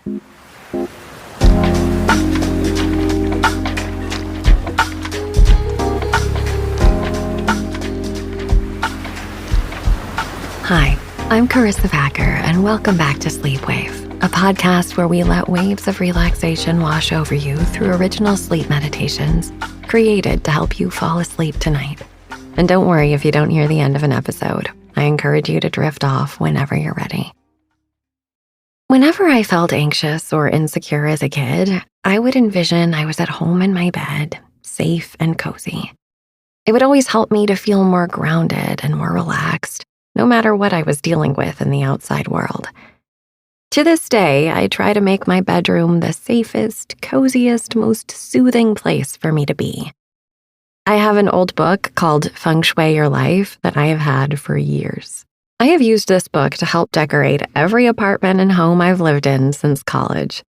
Hi, I'm Karissa Vacker, and welcome back to Sleep Wave, a podcast where we let waves of relaxation wash over you through original sleep meditations created to help you fall asleep tonight. And don't worry if you don't hear the end of an episode. I encourage you to drift off whenever you're ready. Whenever I felt anxious or insecure as a kid, I would envision I was at home in my bed, safe and cozy. It would always help me to feel more grounded and more relaxed, no matter what I was dealing with in the outside world. To this day, I try to make my bedroom the safest, coziest, most soothing place for me to be. I have an old book called Feng Shui Your Life that I have had for years. I have used this book to help decorate every apartment and home I've lived in since college.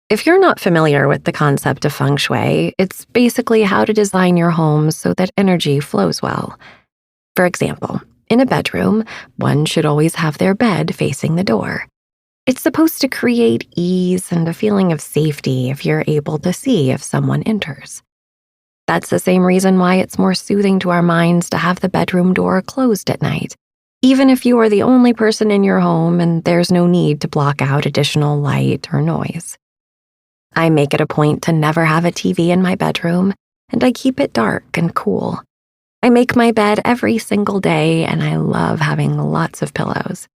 If you're not familiar with the concept of Feng Shui, it's basically how to design your home so that energy flows well. For example, in a bedroom, one should always have their bed facing the door. It's supposed to create ease and a feeling of safety if you're able to see if someone enters. That's the same reason why it's more soothing to our minds to have the bedroom door closed at night, even if you are the only person in your home and there's no need to block out additional light or noise. I make it a point to never have a TV in my bedroom, and I keep it dark and cool. I make my bed every single day, and I love having lots of pillows.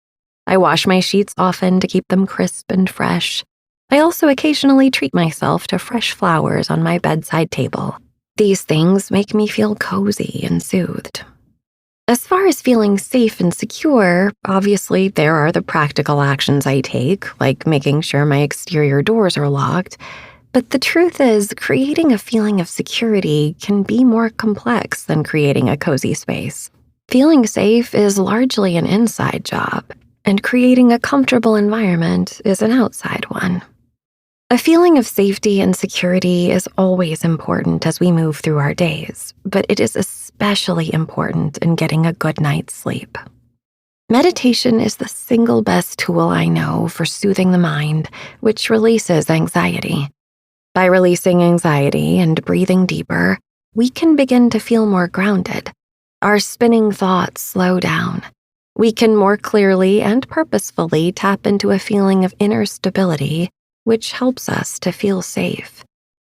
I wash my sheets often to keep them crisp and fresh. I also occasionally treat myself to fresh flowers on my bedside table. These things make me feel cozy and soothed. As far as feeling safe and secure, obviously there are the practical actions I take, like making sure my exterior doors are locked. But the truth is, creating a feeling of security can be more complex than creating a cozy space. Feeling safe is largely an inside job, and creating a comfortable environment is an outside one. A feeling of safety and security is always important as we move through our days, but it is especially important in getting a good night's sleep. Meditation is the single best tool I know for soothing the mind, which releases anxiety. By releasing anxiety and breathing deeper, we can begin to feel more grounded. Our spinning thoughts slow down. We can more clearly and purposefully tap into a feeling of inner stability, which helps us to feel safe.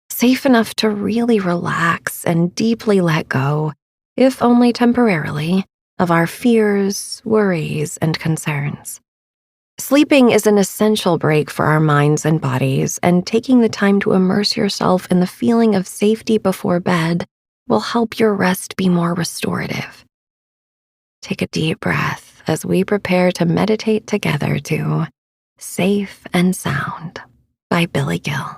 Safe enough to really relax and deeply let go, if only temporarily, of our fears, worries, and concerns. Sleeping is an essential break for our minds and bodies, and taking the time to immerse yourself in the feeling of safety before bed will help your rest be more restorative. Take a deep breath as we prepare to meditate together to Safe and Sound by Billy Gill.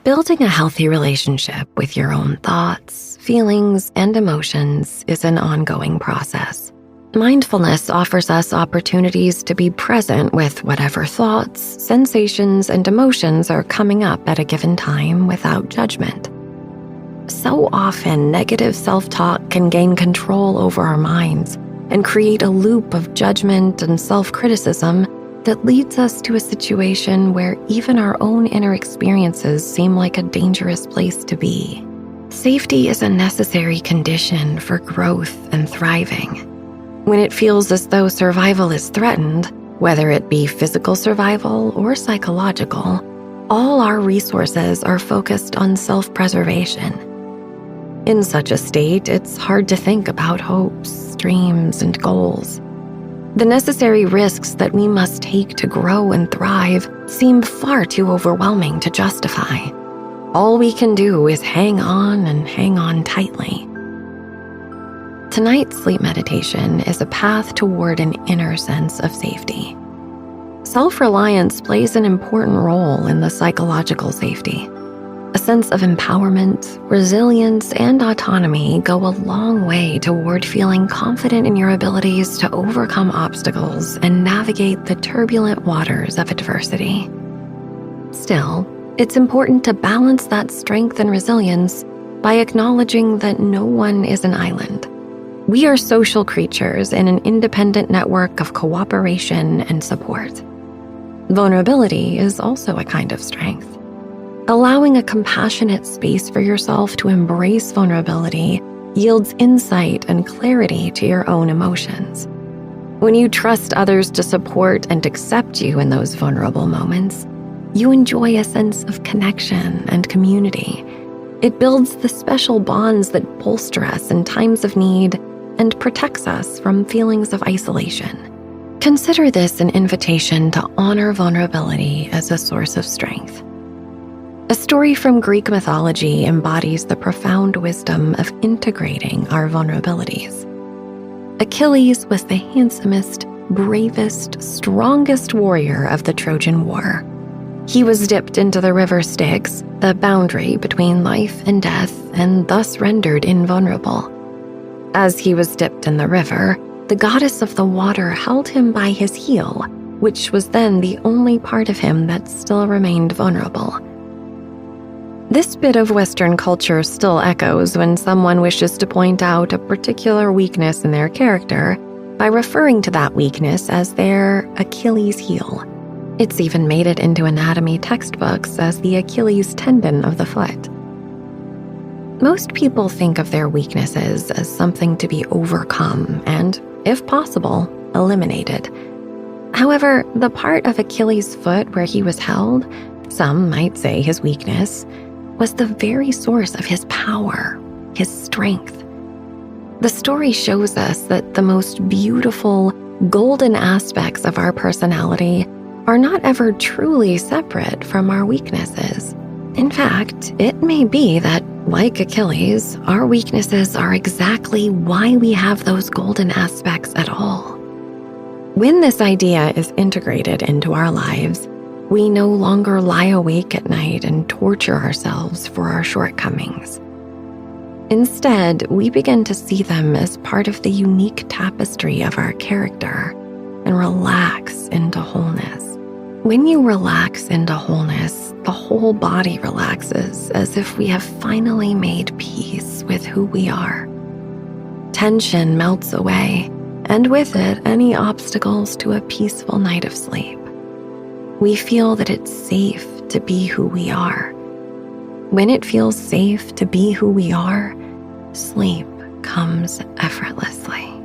Building a healthy relationship with your own thoughts, feelings, and emotions is an ongoing process. Mindfulness offers us opportunities to be present with whatever thoughts, sensations, and emotions are coming up at a given time without judgment. So often, negative self-talk can gain control over our minds and create a loop of judgment and self-criticism that leads us to a situation where even our own inner experiences seem like a dangerous place to be. Safety is a necessary condition for growth and thriving. When it feels as though survival is threatened, whether it be physical survival or psychological, all our resources are focused on self-preservation. In such a state, it's hard to think about hopes, dreams, and goals. The necessary risks that we must take to grow and thrive seem far too overwhelming to justify. All we can do is hang on and hang on tightly. Tonight's sleep meditation is a path toward an inner sense of safety. Self-reliance plays an important role in the psychological safety. A sense of empowerment, resilience, and autonomy go a long way toward feeling confident in your abilities to overcome obstacles and navigate the turbulent waters of adversity. Still, it's important to balance that strength and resilience by acknowledging that no one is an island. We are social creatures in an independent network of cooperation and support. Vulnerability is also a kind of strength. Allowing a compassionate space for yourself to embrace vulnerability yields insight and clarity to your own emotions. When you trust others to support and accept you in those vulnerable moments, you enjoy a sense of connection and community. It builds the special bonds that bolster us in times of need and protects us from feelings of isolation. Consider this an invitation to honor vulnerability as a source of strength. A story from Greek mythology embodies the profound wisdom of integrating our vulnerabilities. Achilles was the handsomest, bravest, strongest warrior of the Trojan War. He was dipped into the river Styx, the boundary between life and death, and thus rendered invulnerable. As he was dipped in the river, the goddess of the water held him by his heel, which was then the only part of him that still remained vulnerable. This bit of Western culture still echoes when someone wishes to point out a particular weakness in their character by referring to that weakness as their Achilles heel. It's even made it into anatomy textbooks as the Achilles tendon of the foot. Most people think of their weaknesses as something to be overcome and, if possible, eliminated. However, the part of Achilles' foot where he was held, some might say his weakness, was the very source of his power, his strength. The story shows us that the most beautiful, golden aspects of our personality are not ever truly separate from our weaknesses. In fact, it may be that, like Achilles, our weaknesses are exactly why we have those golden aspects at all. When this idea is integrated into our lives, we no longer lie awake at night and torture ourselves for our shortcomings. Instead, we begin to see them as part of the unique tapestry of our character and relax into wholeness. When you relax into wholeness, the whole body relaxes as if we have finally made peace with who we are. Tension melts away, and with it, any obstacles to a peaceful night of sleep. We feel that it's safe to be who we are. When it feels safe to be who we are, sleep comes effortlessly.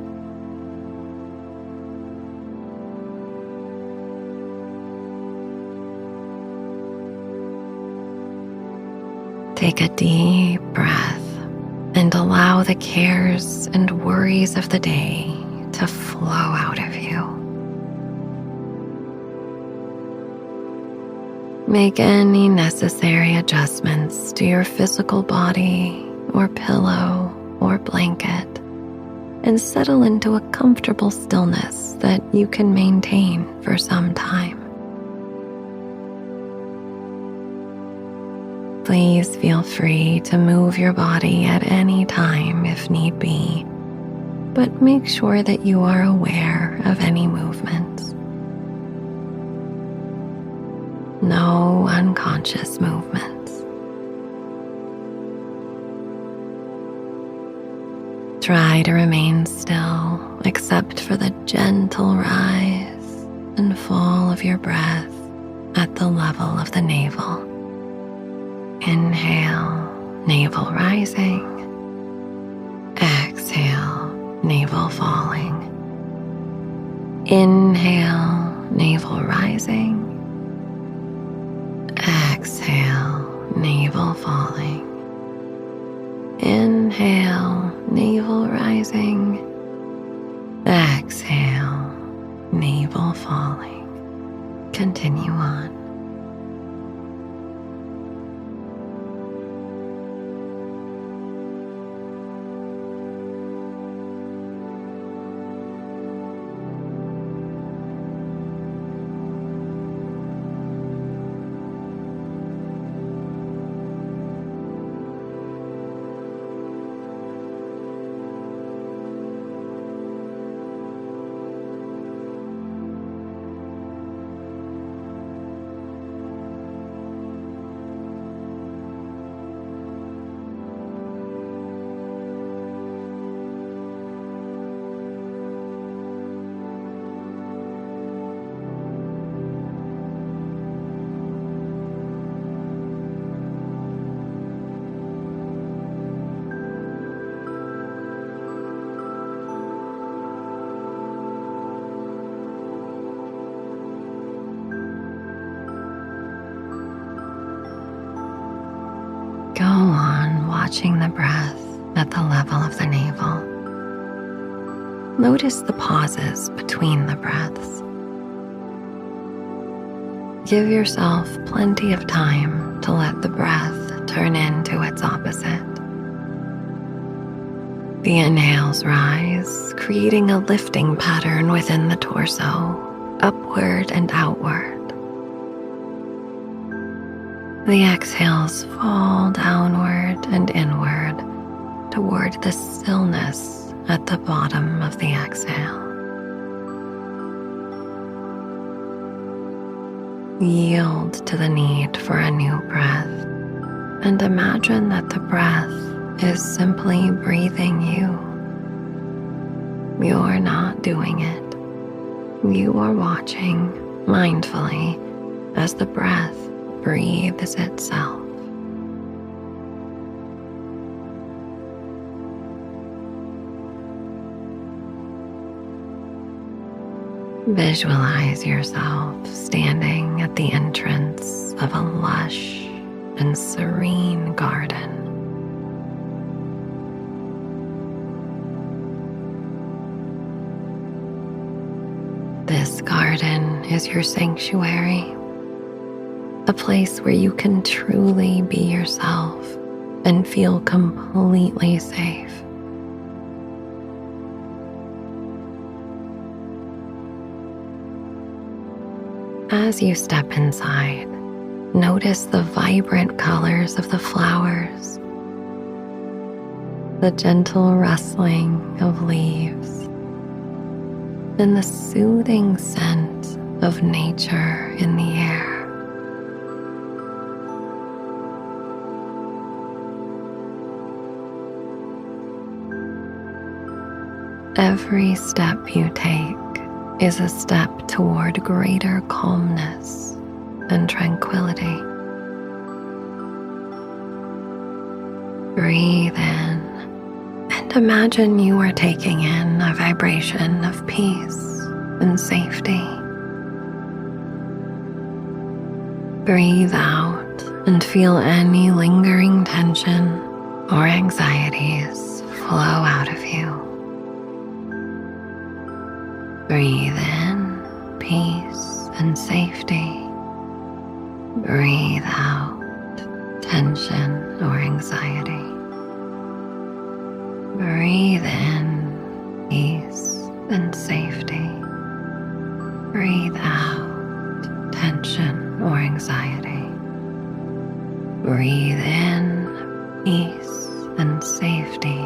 Take a deep breath and allow the cares and worries of the day to flow out of you. Make any necessary adjustments to your physical body or pillow or blanket and settle into a comfortable stillness that you can maintain for some time. Please feel free to move your body at any time if need be, but make sure that you are aware of any movements. No unconscious movements. Try to remain still except for the gentle rise and fall of your breath at the level of the navel. Inhale, navel rising. Exhale, navel falling. Inhale, navel rising. Exhale, navel falling. Inhale, navel rising. Exhale, navel falling. Continue on. watching the breath at the level of the navel. Notice the pauses between the breaths. Give yourself plenty of time to let the breath turn into its opposite. The inhales rise, creating a lifting pattern within the torso, upward and outward. The exhales fall downward and inward toward the stillness at the bottom of the exhale. Yield to the need for a new breath and imagine that the breath is simply breathing you. You're not doing it. You are watching mindfully as the breath breathes itself. Visualize yourself standing at the entrance of a lush and serene garden. This garden is your sanctuary, a place where you can truly be yourself and feel completely safe. As you step inside, notice the vibrant colors of the flowers, the gentle rustling of leaves, and the soothing scent of nature in the air. Every step you take is a step toward greater calmness and tranquility. Breathe in and imagine you are taking in a vibration of peace and safety. Breathe out and feel any lingering tension or anxieties flow out of you. Breathe in peace and safety. Breathe out tension or anxiety. Breathe in peace and safety. Breathe out tension or anxiety. Breathe in peace and safety.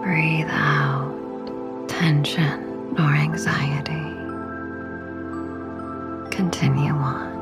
Breathe out tension or anxiety. Continue on.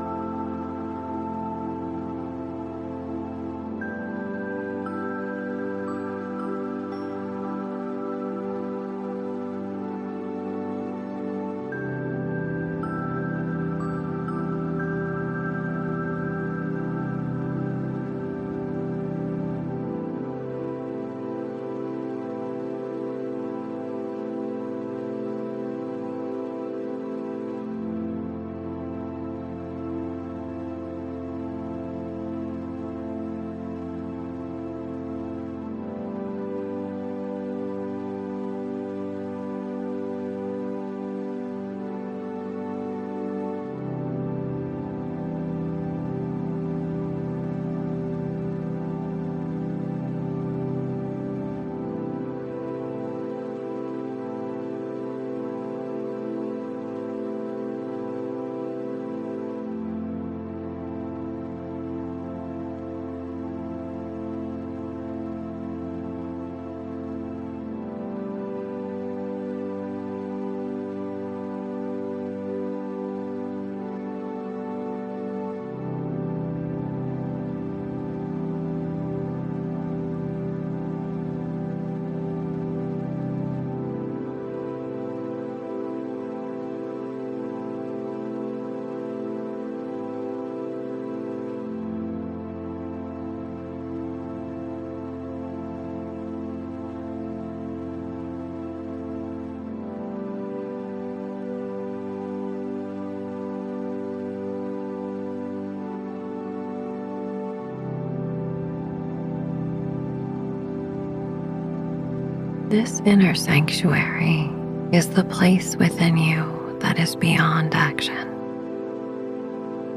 This inner sanctuary is the place within you that is beyond action.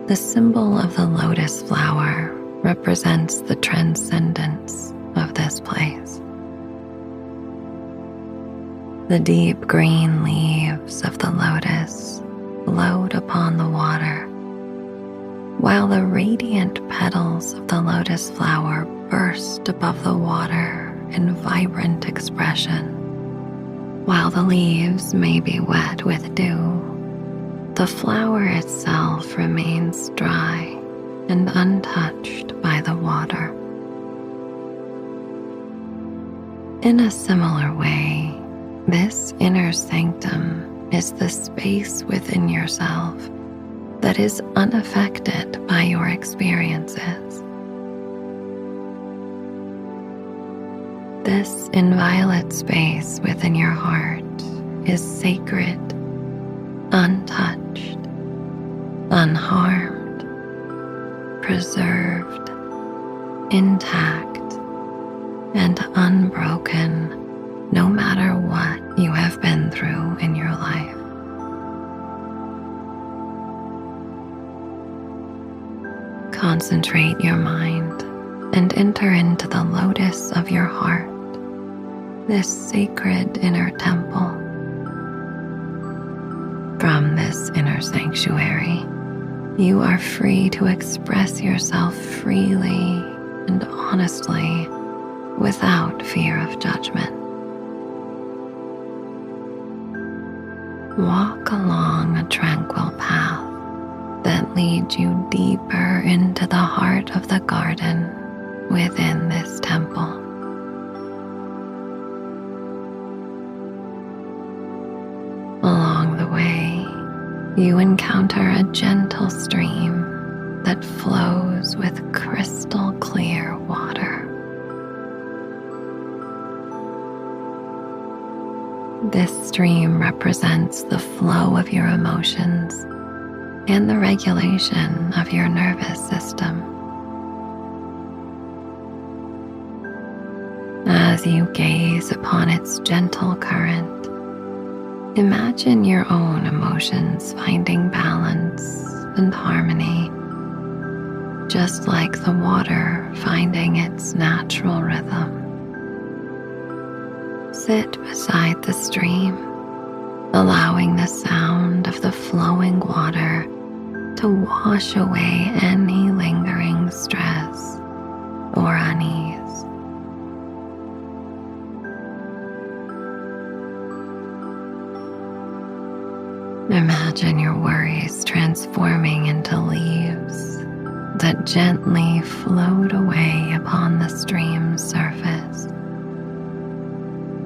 The symbol of the lotus flower represents the transcendence of this place. The deep green leaves of the lotus float upon the water, while the radiant petals of the lotus flower burst above the water in vibrant expression. While the leaves may be wet with dew, the flower itself remains dry and untouched by the water. In a similar way, this inner sanctum is the space within yourself that is unaffected by your experiences. This inviolate space within your heart is sacred, untouched, unharmed, preserved, intact, and unbroken, no matter what you have been through in your life. Concentrate your mind and enter into the lotus of your heart, this sacred inner temple. From this inner sanctuary, you are free to express yourself freely and honestly without fear of judgment. Walk along a tranquil path that leads you deeper into the heart of the garden within this temple. Along the way, you encounter a gentle stream that flows with crystal clear water. This stream represents the flow of your emotions and the regulation of your nervous system. As you gaze upon its gentle current, imagine your own emotions finding balance and harmony, just like the water finding its natural rhythm. Sit beside the stream, allowing the sound of the flowing water to wash away any lingering stress or unease. Imagine your worries transforming into leaves that gently float away upon the stream's surface,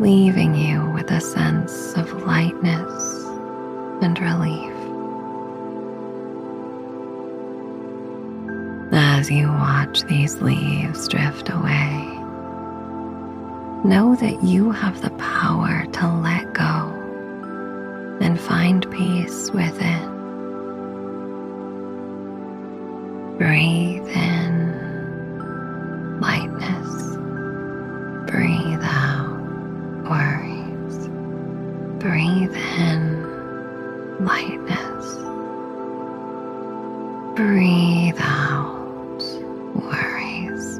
leaving you with a sense of lightness and relief. As you watch these leaves drift away, know that you have the power to let go and find peace within. Breathe in lightness. Breathe out worries. Breathe in lightness. Breathe out worries.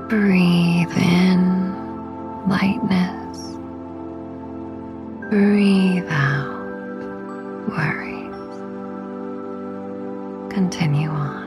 Breathe in lightness. Breathe out worries. Continue on.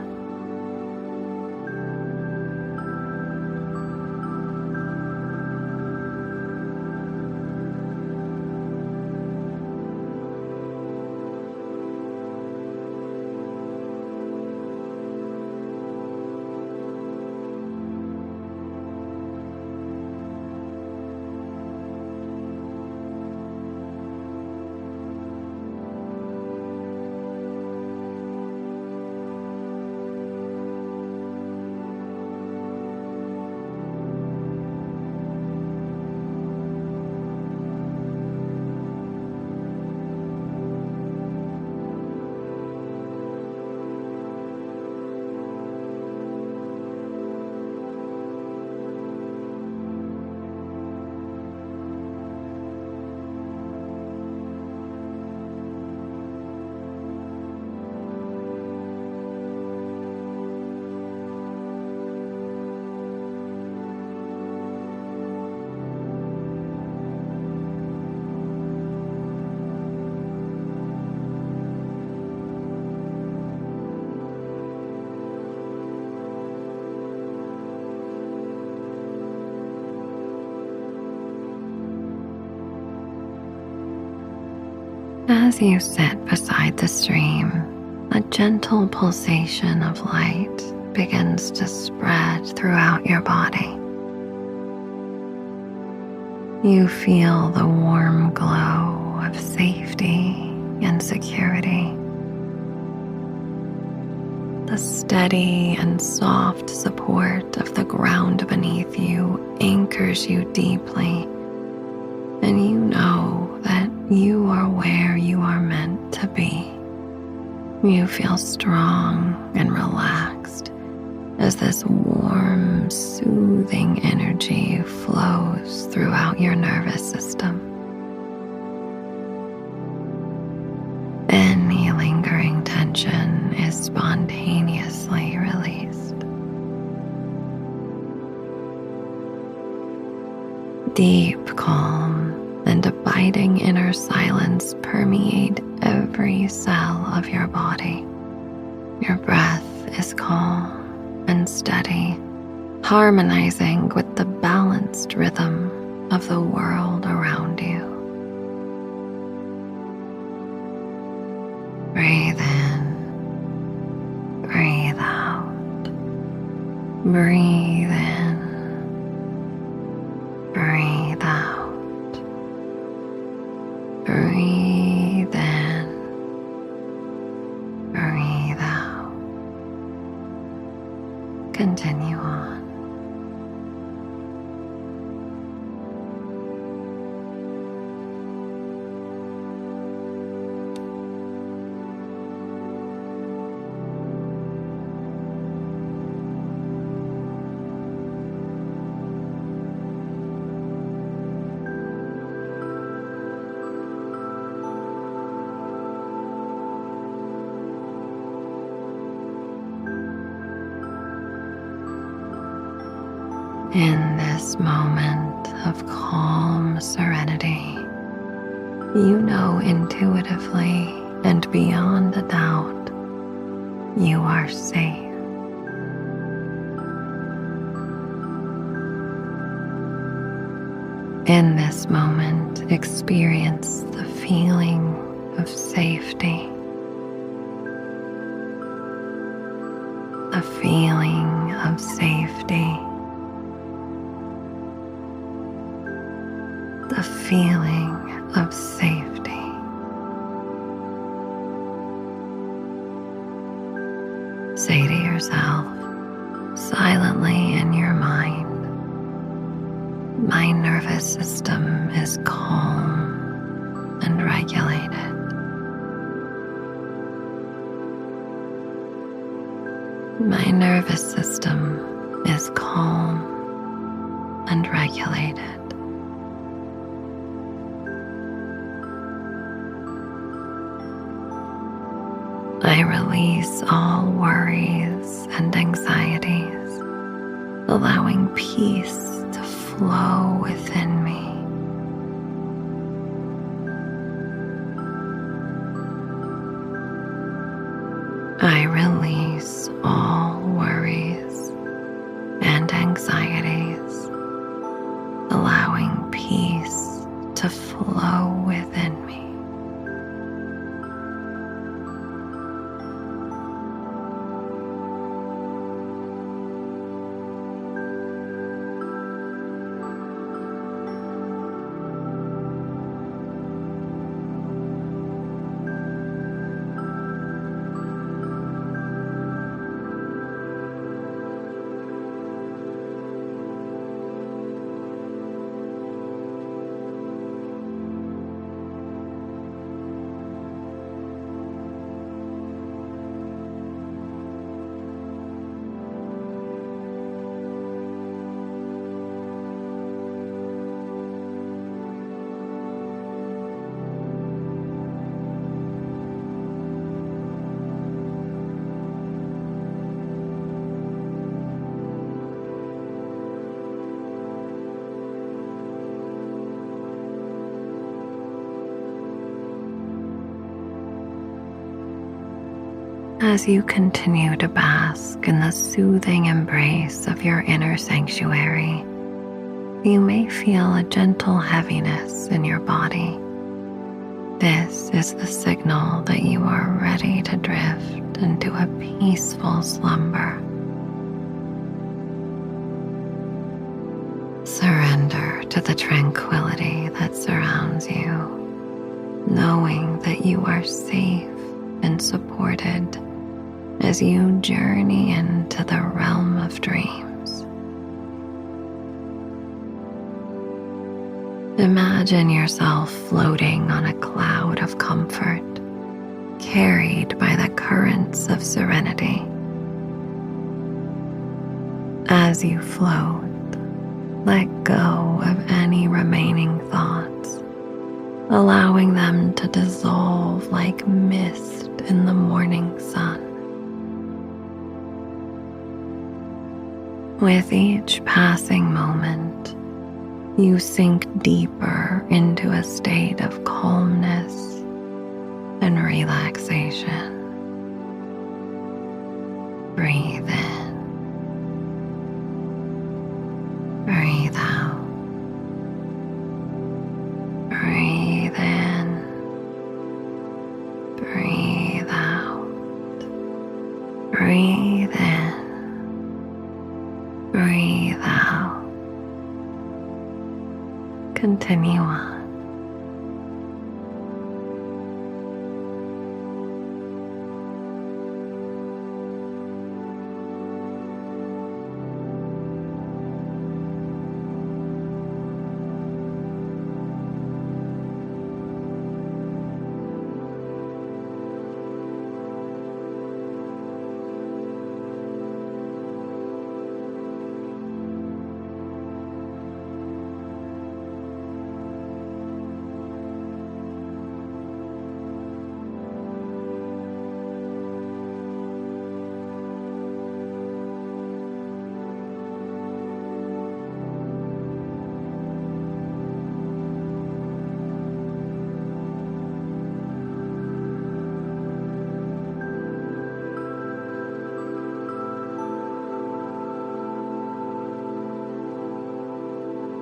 As you sit beside the stream, a gentle pulsation of light begins to spread throughout your body. You feel the warm glow of safety and security. The steady and soft support of the ground beneath you anchors you deeply, and you know that you are where you are meant to be. You feel strong and relaxed as this warm, soothing energy flows throughout your nervous system. Any lingering tension is spontaneously released. Deep calm and abiding inner silence permeate every cell of your body. Your breath is calm and steady, harmonizing with the balanced rhythm of the world around you. Breathe in, breathe out, breathe in, breathe out, breathe in, breathe out. Continue on. In this moment of calm serenity, you know intuitively and beyond a doubt you are safe. In this moment, experience the feeling of safety, the feeling of safety, the feeling of safety. Say to yourself, silently in your mind, my nervous system is calm and regulated. My nervous system is calm and regulated. I release all worries and anxieties, allowing peace to flow within me. I release all worries and anxieties, allowing peace to flow within me. As you continue to bask in the soothing embrace of your inner sanctuary, you may feel a gentle heaviness in your body. This is the signal that you are ready to drift into a peaceful slumber. Surrender to the tranquility that surrounds you, knowing that you are safe and supported as you journey into the realm of dreams. Imagine yourself floating on a cloud of comfort, carried by the currents of serenity. As you float, let go of any remaining thoughts, allowing them to dissolve like mist in the morning sun. With each passing moment, you sink deeper into a state of calmness and relaxation. Breathe in. Breathe out. Breathe in. Breathe out. Breathe in. Breathe out. Continue on.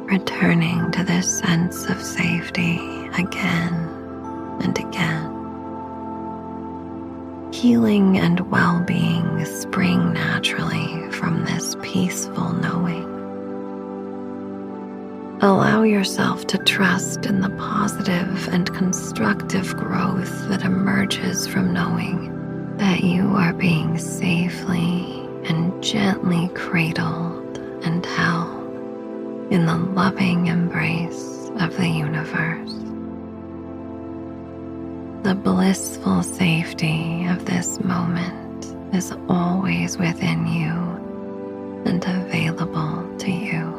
Returning to this sense of safety again and again. Healing and well-being spring naturally from this peaceful knowing. Allow yourself to trust in the positive and constructive growth that emerges from knowing that you are being safely and gently cradled and held in the loving embrace of the universe. The blissful safety of this moment is always within you and available to you.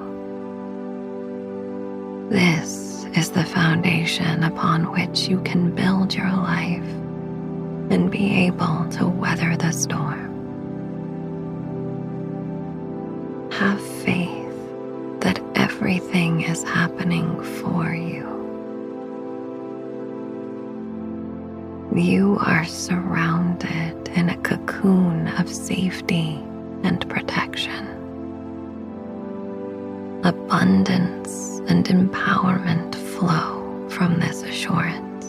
This is the foundation upon which you can build your life and be able to weather the storm. Have faith that everything is happening for you. You are surrounded in a cocoon of safety and protection. Abundance and empowerment flow from this assurance.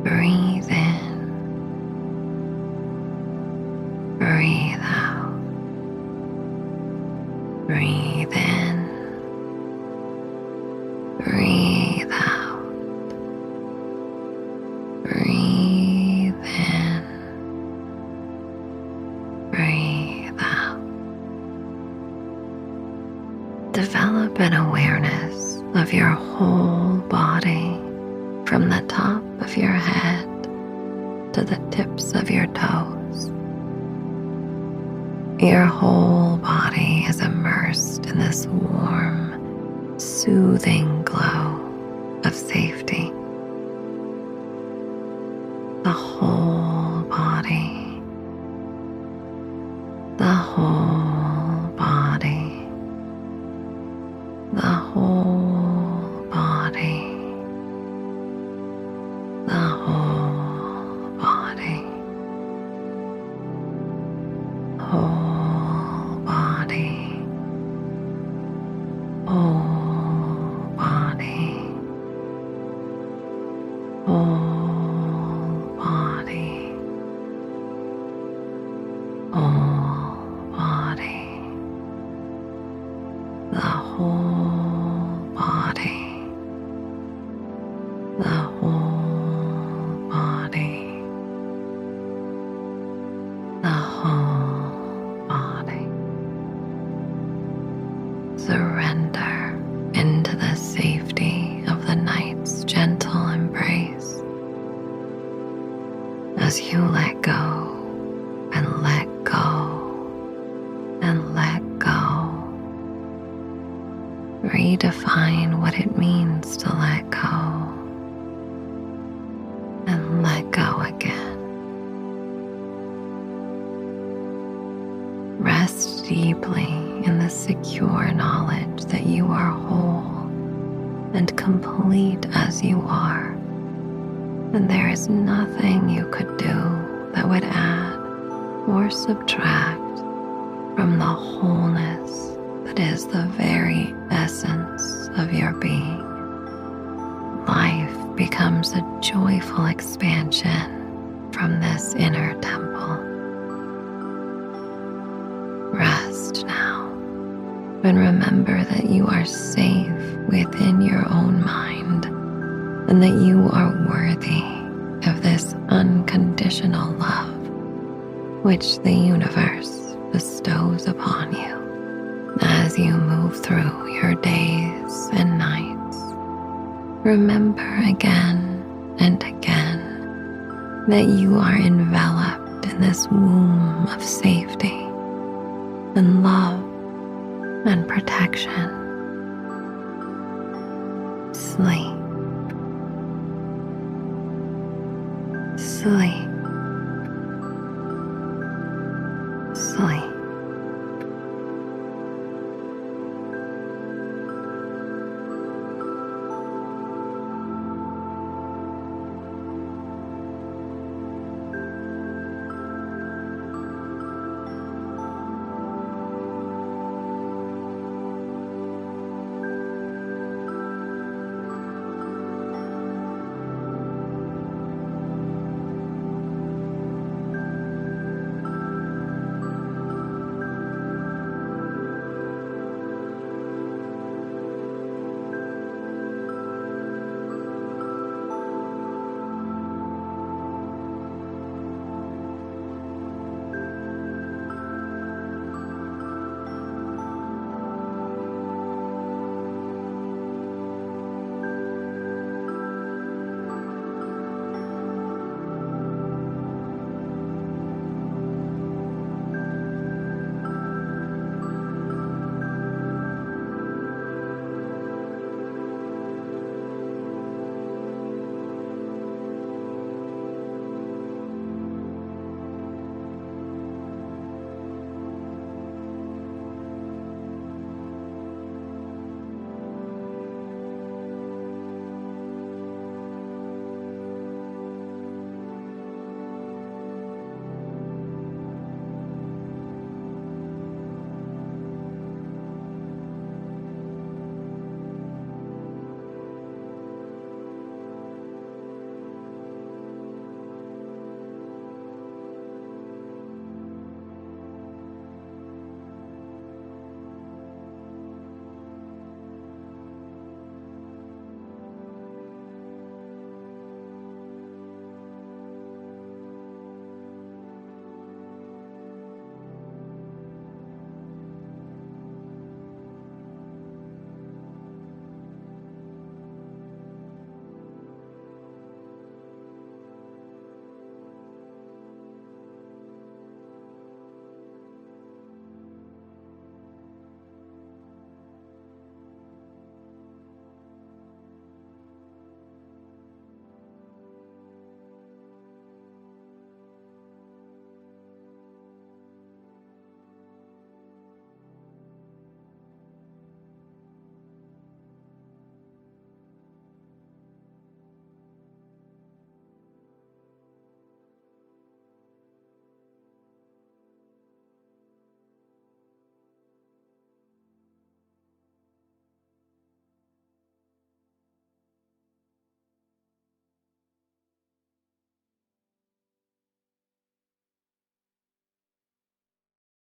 Breathe in. Breathe out. Breathe in. Breathe out. Breathe in. Breathe out. Develop an awareness of your whole body from the top of your head to the tips of your toes. Your whole body is immersed in this warm, soothing glow of safety. The whole body, the whole body, the whole body, the whole body, whole body, whole body, whole body, the whole body, the whole body. Surrender into the safety of the night's gentle embrace as you let go and let go and let go. Redefine what it means to let go and let go again. Rest deeply in the secure knowledge that you are whole and complete as you are, and there is nothing you could do that would add or subtract from the wholeness that is the very essence of your being. Life becomes a joyful expansion from this inner temple. Rest now and remember that you are safe within your own mind and that you are worthy of this unconditional love which the universe bestows upon you as you move through your days and nights. Remember again and again that you are enveloped in this womb of safety and love and protection. Sleep.